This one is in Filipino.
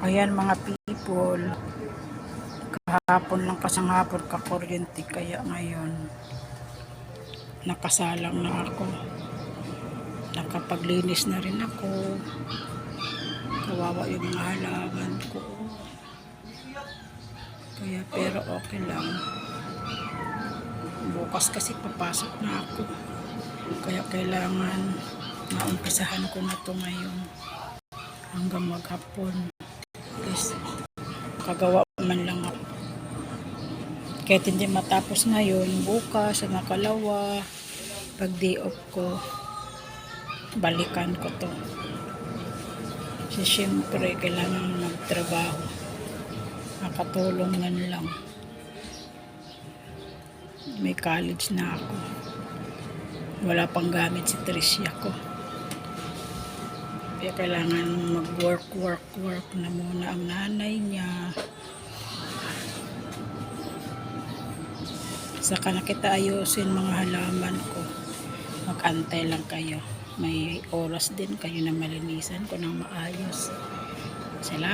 Ayan mga people, kahapon lang kasang hapon kakuryente kaya ngayon nakasalang na ako. Nakapaglinis na rin ako. Kawawa yung mga halaman ko. Kaya pero okay lang. Bukas kasi papasok na ako. Kaya kailangan maumpisahan ko na to ngayon hanggang maghapon. Please, kagawa man lang ako. Kahit hindi matapos ngayon, bukas sa nakalawa, pag day off ko, balikan ko to. Kasi syempre, kailangan magtrabaho. Nakatulong man lang. May college na ako. Wala pang gamit si Tricia ko. Kaya kailangan mag-work na muna ang nanay niya. Saka na kita ayusin mga halaman ko. Mag-antay lang kayo. May oras din kayo na malinisan ko ng maayos. Salamat.